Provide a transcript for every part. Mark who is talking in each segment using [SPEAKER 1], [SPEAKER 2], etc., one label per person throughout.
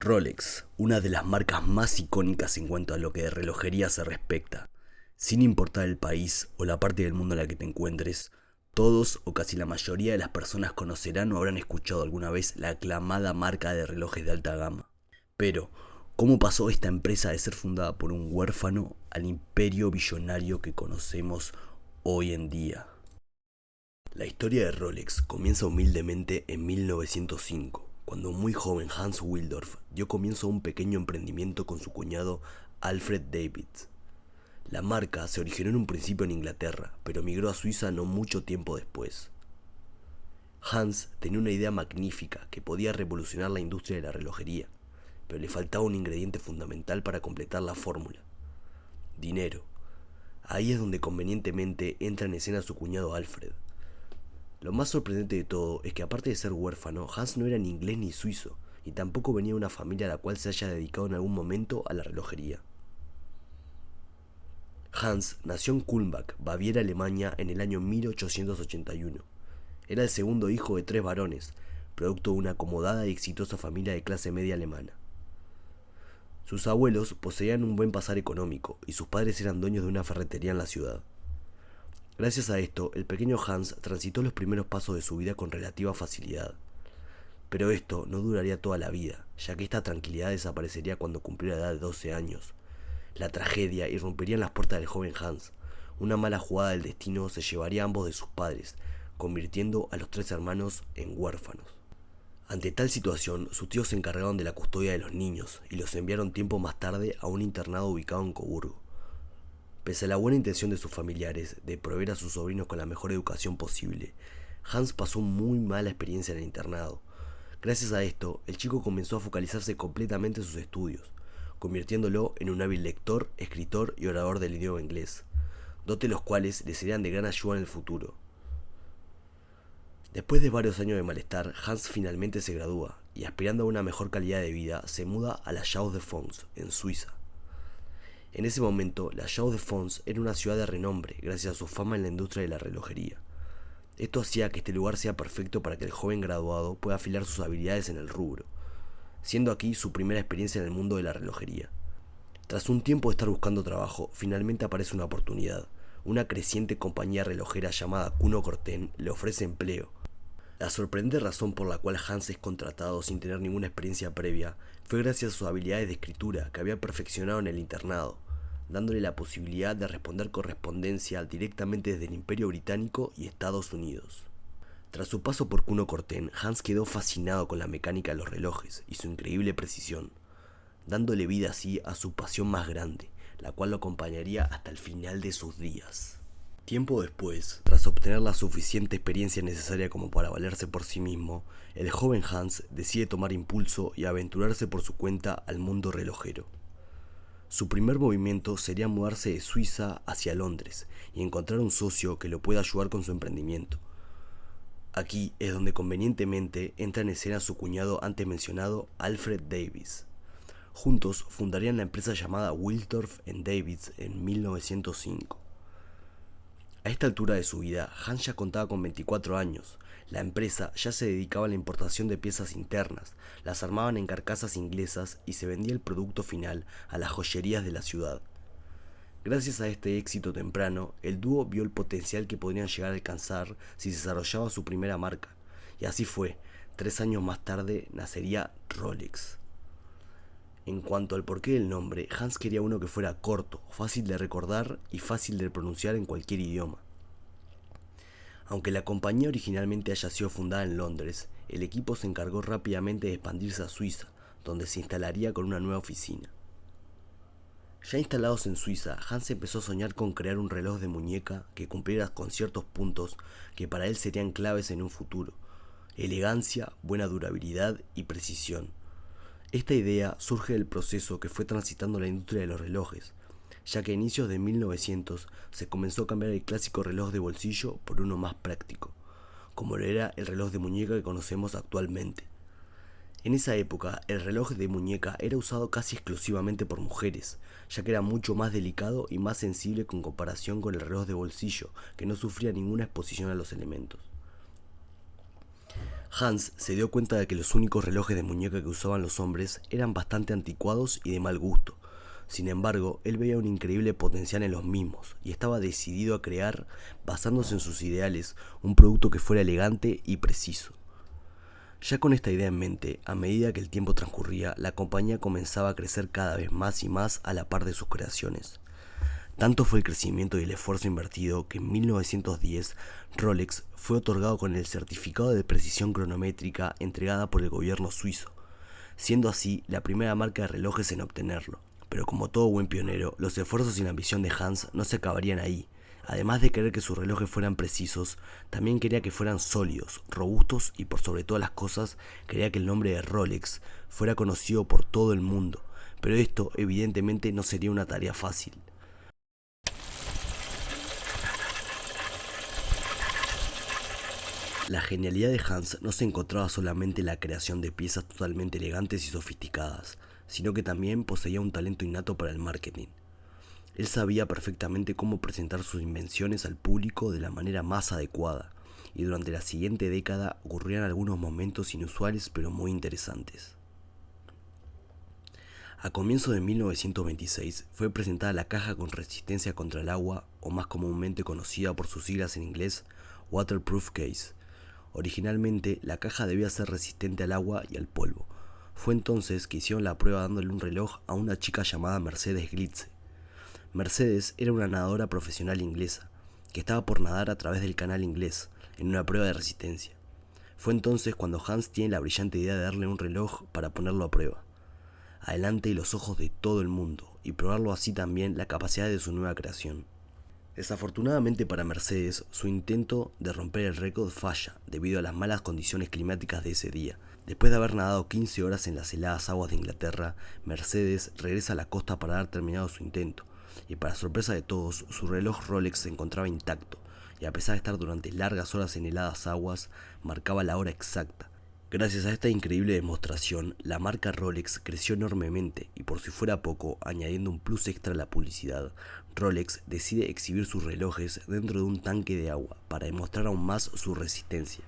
[SPEAKER 1] Rolex, una de las marcas más icónicas en cuanto a lo que de relojería se respecta. Sin importar el país o la parte del mundo en la que te encuentres, todos o casi la mayoría de las personas conocerán o habrán escuchado alguna vez la aclamada marca de relojes de alta gama. Pero, ¿cómo pasó esta empresa de ser fundada por un huérfano al imperio billonario que conocemos hoy en día? La historia de Rolex comienza humildemente en 1905, cuando un muy joven Hans Willdorf dio comienzo a un pequeño emprendimiento con su cuñado Alfred David. La marca se originó en un principio en Inglaterra, pero migró a Suiza no mucho tiempo después. Hans tenía una idea magnífica que podía revolucionar la industria de la relojería, pero le faltaba un ingrediente fundamental para completar la fórmula: dinero. Ahí es donde convenientemente entra en escena su cuñado Alfred. Lo más sorprendente de todo es que, aparte de ser huérfano, Hans no era ni inglés ni suizo, y tampoco venía de una familia a la cual se haya dedicado en algún momento a la relojería. Hans nació en Kulmbach, Baviera, Alemania, en el año 1881. Era el segundo hijo de 3 varones, producto de una acomodada y exitosa familia de clase media alemana. Sus abuelos poseían un buen pasar económico, y sus padres eran dueños de una ferretería en la ciudad. Gracias a esto, el pequeño Hans transitó los primeros pasos de su vida con relativa facilidad. Pero esto no duraría toda la vida, ya que esta tranquilidad desaparecería cuando cumplió la edad de 12 años. La tragedia irrumpiría en las puertas del joven Hans. Una mala jugada del destino se llevaría a ambos de sus padres, convirtiendo a los 3 hermanos en huérfanos. Ante tal situación, sus tíos se encargaron de la custodia de los niños y los enviaron tiempo más tarde a un internado ubicado en Coburgo. Pese a la buena intención de sus familiares de proveer a sus sobrinos con la mejor educación posible, Hans pasó muy mala experiencia en el internado. Gracias a esto, el chico comenzó a focalizarse completamente en sus estudios, convirtiéndolo en un hábil lector, escritor y orador del idioma inglés, dotes los cuales le serían de gran ayuda en el futuro. Después de varios años de malestar, Hans finalmente se gradúa y, aspirando a una mejor calidad de vida, se muda a la Chaux de Fonds, en Suiza. En ese momento, la Chaux de Fonds era una ciudad de renombre gracias a su fama en la industria de la relojería. Esto hacía que este lugar sea perfecto para que el joven graduado pueda afilar sus habilidades en el rubro, siendo aquí su primera experiencia en el mundo de la relojería. Tras un tiempo de estar buscando trabajo, finalmente aparece una oportunidad. Una creciente compañía relojera llamada Kuno Corten le ofrece empleo. La sorprendente razón por la cual Hans es contratado sin tener ninguna experiencia previa fue gracias a sus habilidades de escritura que había perfeccionado en el internado, dándole la posibilidad de responder correspondencia directamente desde el Imperio Británico y Estados Unidos. Tras su paso por Kuno Corten, Hans quedó fascinado con la mecánica de los relojes y su increíble precisión, dándole vida así a su pasión más grande, la cual lo acompañaría hasta el final de sus días. Tiempo después, tras obtener la suficiente experiencia necesaria como para valerse por sí mismo, el joven Hans decide tomar impulso y aventurarse por su cuenta al mundo relojero. Su primer movimiento sería mudarse de Suiza hacia Londres y encontrar un socio que lo pueda ayudar con su emprendimiento. Aquí es donde convenientemente entra en escena su cuñado antes mencionado, Alfred Davis. Juntos fundarían la empresa llamada Willdorf Davids en 1905. A esta altura de su vida, Hans ya contaba con 24 años. La empresa ya se dedicaba a la importación de piezas internas, las armaban en carcasas inglesas y se vendía el producto final a las joyerías de la ciudad. Gracias a este éxito temprano, el dúo vio el potencial que podrían llegar a alcanzar si desarrollaba su primera marca, y así fue. 3 años más tarde nacería Rolex. En cuanto al porqué del nombre, Hans quería uno que fuera corto, fácil de recordar y fácil de pronunciar en cualquier idioma. Aunque la compañía originalmente haya sido fundada en Londres, el equipo se encargó rápidamente de expandirse a Suiza, donde se instalaría con una nueva oficina. Ya instalados en Suiza, Hans empezó a soñar con crear un reloj de muñeca que cumpliera con ciertos puntos que para él serían claves en un futuro: elegancia, buena durabilidad y precisión. Esta idea surge del proceso que fue transitando la industria de los relojes, ya que a inicios de 1900 se comenzó a cambiar el clásico reloj de bolsillo por uno más práctico, como lo era el reloj de muñeca que conocemos actualmente. En esa época, el reloj de muñeca era usado casi exclusivamente por mujeres, ya que era mucho más delicado y más sensible en comparación con el reloj de bolsillo, que no sufría ninguna exposición a los elementos. Hans se dio cuenta de que los únicos relojes de muñeca que usaban los hombres eran bastante anticuados y de mal gusto. Sin embargo, él veía un increíble potencial en los mismos y estaba decidido a crear, basándose en sus ideales, un producto que fuera elegante y preciso. Ya con esta idea en mente, a medida que el tiempo transcurría, la compañía comenzaba a crecer cada vez más y más a la par de sus creaciones. Tanto fue el crecimiento y el esfuerzo invertido que en 1910 Rolex fue otorgado con el certificado de precisión cronométrica entregada por el gobierno suizo, siendo así la primera marca de relojes en obtenerlo. Pero como todo buen pionero, los esfuerzos y la ambición de Hans no se acabarían ahí. Además de querer que sus relojes fueran precisos, también quería que fueran sólidos, robustos y por sobre todas las cosas, quería que el nombre de Rolex fuera conocido por todo el mundo. Pero esto evidentemente no sería una tarea fácil. La genialidad de Hans no se encontraba solamente en la creación de piezas totalmente elegantes y sofisticadas, sino que también poseía un talento innato para el marketing. Él sabía perfectamente cómo presentar sus invenciones al público de la manera más adecuada, y durante la siguiente década ocurrían algunos momentos inusuales pero muy interesantes. A comienzos de 1926 fue presentada la caja con resistencia contra el agua, o más comúnmente conocida por sus siglas en inglés, Waterproof Case. Originalmente, la caja debía ser resistente al agua y al polvo. Fue entonces que hicieron la prueba dándole un reloj a una chica llamada Mercedes Glitze. Mercedes era una nadadora profesional inglesa, que estaba por nadar a través del canal inglés, en una prueba de resistencia. Fue entonces cuando Hans tiene la brillante idea de darle un reloj para ponerlo a prueba, adelante de los ojos de todo el mundo, y probarlo así también la capacidad de su nueva creación. Desafortunadamente para Mercedes, su intento de romper el récord falla debido a las malas condiciones climáticas de ese día. Después de haber nadado 15 horas en las heladas aguas de Inglaterra, Mercedes regresa a la costa para haber terminado su intento, y para sorpresa de todos, su reloj Rolex se encontraba intacto, y a pesar de estar durante largas horas en heladas aguas, marcaba la hora exacta. Gracias a esta increíble demostración, la marca Rolex creció enormemente y por si fuera poco, añadiendo un plus extra a la publicidad, Rolex decide exhibir sus relojes dentro de un tanque de agua para demostrar aún más su resistencia.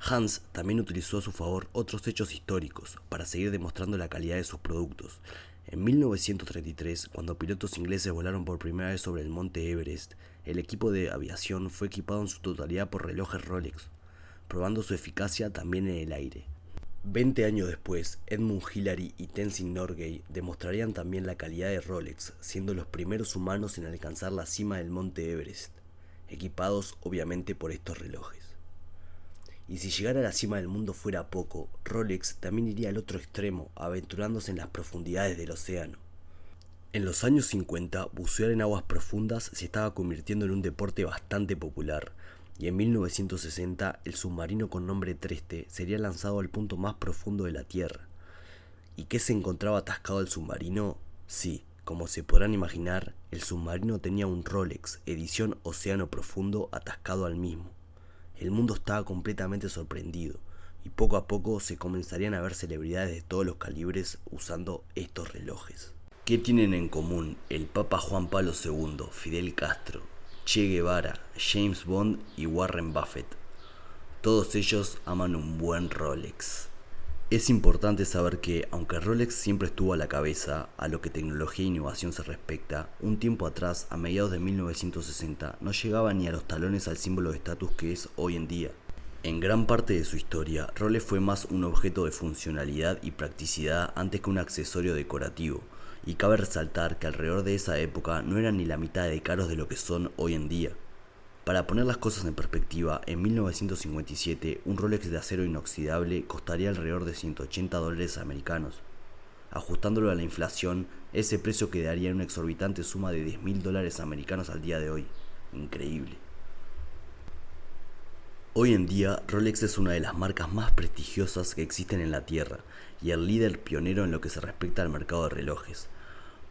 [SPEAKER 1] Hans también utilizó a su favor otros hechos históricos para seguir demostrando la calidad de sus productos. En 1933, cuando pilotos ingleses volaron por primera vez sobre el monte Everest, el equipo de aviación fue equipado en su totalidad por relojes Rolex, probando su eficacia también en el aire. 20 años después, Edmund Hillary y Tenzin Norgay demostrarían también la calidad de Rolex, siendo los primeros humanos en alcanzar la cima del monte Everest, equipados obviamente por estos relojes. Y si llegar a la cima del mundo fuera poco, Rolex también iría al otro extremo, aventurándose en las profundidades del océano. En los años 50, bucear en aguas profundas se estaba convirtiendo en un deporte bastante popular, y en 1960 el submarino con nombre Treste sería lanzado al punto más profundo de la Tierra. ¿Y qué se encontraba atascado el submarino? Sí, como se podrán imaginar, el submarino tenía un Rolex edición Océano Profundo atascado al mismo. El mundo estaba completamente sorprendido, y poco a poco se comenzarían a ver celebridades de todos los calibres usando estos relojes. ¿Qué tienen en común el Papa Juan Pablo II, Fidel Castro, Che Guevara, James Bond y Warren Buffett? Todos ellos aman un buen Rolex. Es importante saber que, aunque Rolex siempre estuvo a la cabeza a lo que tecnología e innovación se respecta, un tiempo atrás, a mediados de 1960, no llegaba ni a los talones al símbolo de estatus que es hoy en día. En gran parte de su historia, Rolex fue más un objeto de funcionalidad y practicidad antes que un accesorio decorativo, y cabe resaltar que alrededor de esa época no eran ni la mitad de caros de lo que son hoy en día. Para poner las cosas en perspectiva, en 1957 un Rolex de acero inoxidable costaría alrededor de $180 americanos. Ajustándolo a la inflación, ese precio quedaría en una exorbitante suma de $10.000 americanos al día de hoy. Increíble. Hoy en día, Rolex es una de las marcas más prestigiosas que existen en la Tierra y el líder pionero en lo que se respecta al mercado de relojes.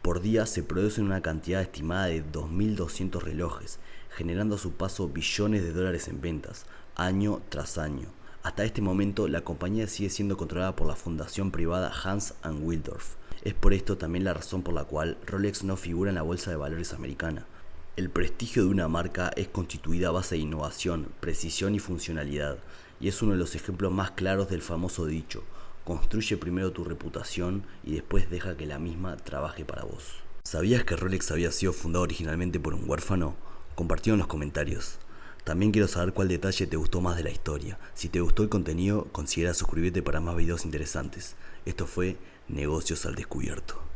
[SPEAKER 1] Por día se producen una cantidad estimada de 2.200 relojes, generando a su paso billones de dólares en ventas, año tras año. Hasta este momento, la compañía sigue siendo controlada por la fundación privada Hans and Wildorf. Es por esto también la razón por la cual Rolex no figura en la bolsa de valores americana. El prestigio de una marca es constituida a base de innovación, precisión y funcionalidad, y es uno de los ejemplos más claros del famoso dicho: construye primero tu reputación y después deja que la misma trabaje para vos. ¿Sabías que Rolex había sido fundado originalmente por un huérfano? Compartilo en los comentarios. También quiero saber cuál detalle te gustó más de la historia. Si te gustó el contenido, considera suscribirte para más videos interesantes. Esto fue Negocios al Descubierto.